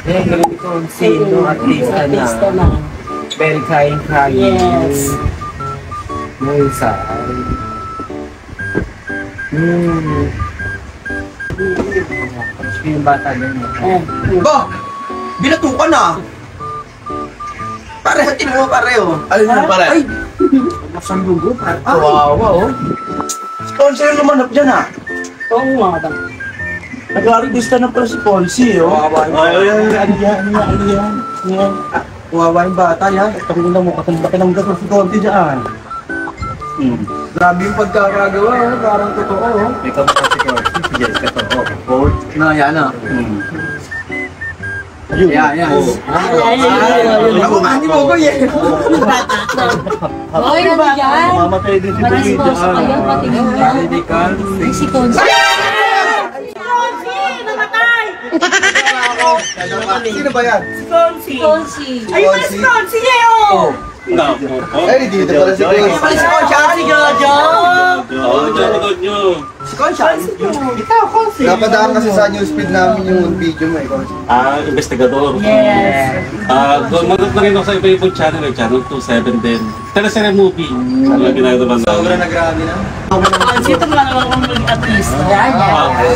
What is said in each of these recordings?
Eh, galing kung sino artista na. Very crying. Yes. Muy sad. Yung bata din. Ba! Binatukan na! Pareho, tinuha pareho. Alin na pare? Ay! Masang dugo, pare. Kawawa oh. Sponsor yung lumanap dyan ha. Oo nga. Nag-artista na pala si Ponzi oh. Ano yan? Kawawa yung bata yan. Tangin na mo, katanda ka ng gato si Conti dyan. Grabe yung pagkakagawa oh. Parang totoo oh. Ikaw ba si Conti? Yes, katoo. Board. Na, yan ah. Ayun. Yan. Ayun. Ako nga, hindi mo ko yan. Oy, ano yan? Mamatay din si Maras Bumi mo dyan. sa kayo, patingin yan. Hindi ka. Ay, si Consi. Sino ba yan? Consi. Ay, mas Consi niya yun! Ay, dito pala si Consi. Si Concha, si Jojo. Si Concha. Ikaw, Consi. Napadaan kasi sa newsfeed namin yung video mo eh, Consi. Investigador. Yes. Manood na rin ako sa iba-ibang channel, channel 27 din. Teleserye movie. Ginagawa na. Sobrang nagrabe na. Consi, ito naman naman kung mag-artista.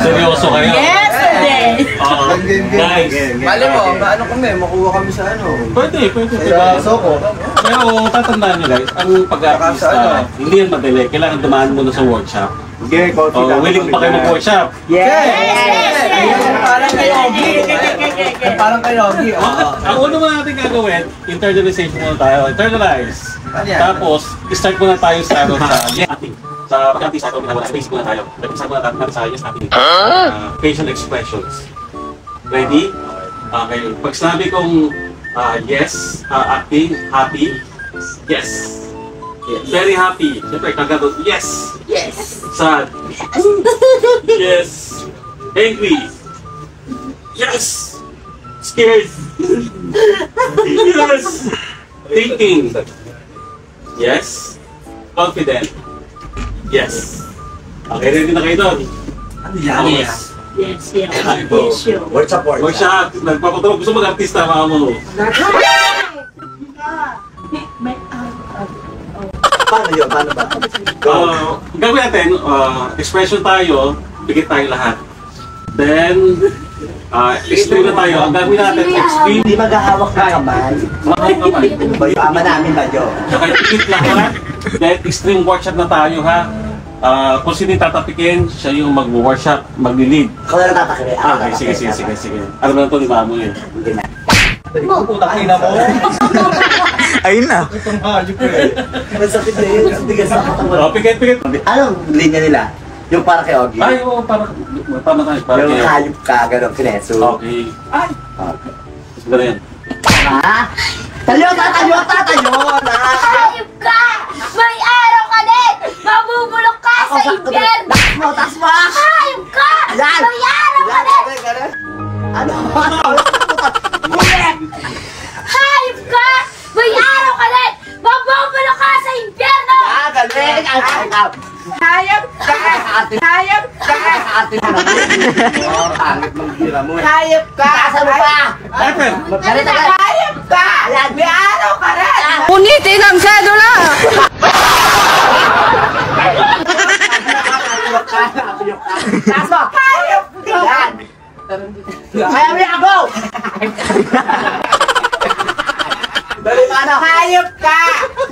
Seryoso kayo? Yes, today! Guys. Alam mo, ano kami, makuha kami sa ano. Pwede. Sa Soko. Pero tatandaan nyo guys, ang pag-artista, hindi yan madali. Kailangan dumaan muna sa workshop. Okay, Consi. Willing pa kayo mag-workshop? Parang kay Ogi. Parang kay Ogi. Ang una muna natin gagawin, internalization muna tayo. Internalize. Tapos, start muna tayo sa acting. Sa pag-artista, basic muna tayo. Start muna tayo sa yes acting. Facial expressions. Ready? Okay. Pag sinabi kong yes, acting, happy, yes. Very happy. Siyempre, kagado, yes. Sad. Yes. Angry. Yes. Scared. Yes. Thinking. Yes. Confident. Yes. Okay, ready na kayo doon? Ano yan? Yes, sure. Workshop. Workshop. Nagpapatawag. Gusto mag-artista, mga mo. Paano yun? Paano ba? Gagawin natin, expression tayo, bigit tayo lahat. Then, extreme na tayo. Ang gagawin natin, extreme. Hindi maghahawak ng kamay. Bayo, ama namin ba yun? Saka bigit lahat. Then, extreme workshop na tayo, ha? Kung sino yung tatapikin, siya yung mag-workshop, mag-lead. Ako na natatakili. Okay, sige. Alam mo na ito, di ba mo yun? Hindi na. Putang ina mo. Ayun na. Itong hayop eh. Masakit na yun. Tigas na katawan. Pikit. Anong linya nila? Yung para kay Ogi? Ay, oo, tama tayo. Yung hayop ka, gano'ng sineso. Okay. Ay! Okay. Siguro yan. Ha? Tayo na! Hayop ka! May araw ka din! Mabubulok ka sa impyerno! Taas mo! Hayop ka! Yan! May araw ka din! Ano? Hayop ka! May araw ka din! Mabubulok ka sa impyerno! Galing! Hayop ka! Hayop ka! Pangit mong gira mo eh. Hayop ka! Taasan mo pa! Hayop ka! May araw ka din! Punitin ang sedula! Taas mo! Hayop ka! Yan! Kaya mo yan ako! Dali pa ano? Hayop ka!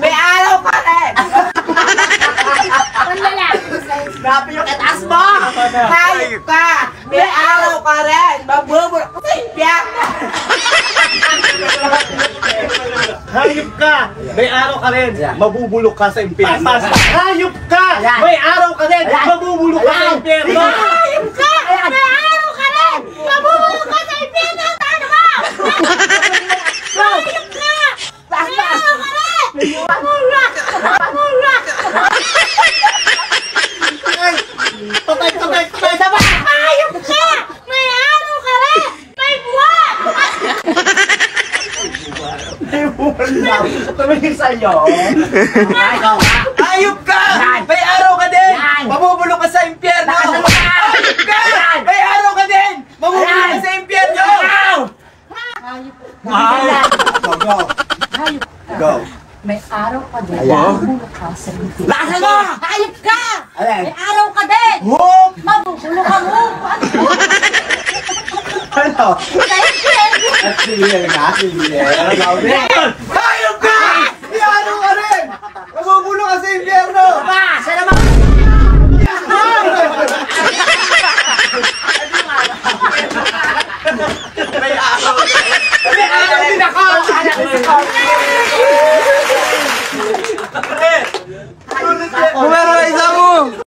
May araw ka din! Grabe yung kataas mo! Hayop ka! May araw ka rin! Mabubulok ka sa impyerno! Hayop ka! May araw ka rin! Mabubulok ka sa impyerno! Hayop ka! Ayan. May araw ka rin! Ayan. Mabubulok ka sa Ayan. impyerno! Hayop ka! May araw ka rin! Mabubulok ka sa impyerno! Tano mo! Hayop ka! May araw ka rin! Pamulak! Patay! Sabay! Hayop ka! May araw ka rin! May buwan! Tumingin sa'yo. Hayop ka! May araw ka din! Mabubulok ka sa impyerno! Hayop ka! May araw ka din! Mabubulok ka sa impyerno! ka din. Ayan. Mabubulok ka sa impyerno. Lasa mo! Hayop ka! Ayan. May araw ka din! Hop! Mabubulok ka mo! Ano? Sa impyerno! At si Liel nga, si Liel. Ano daw din?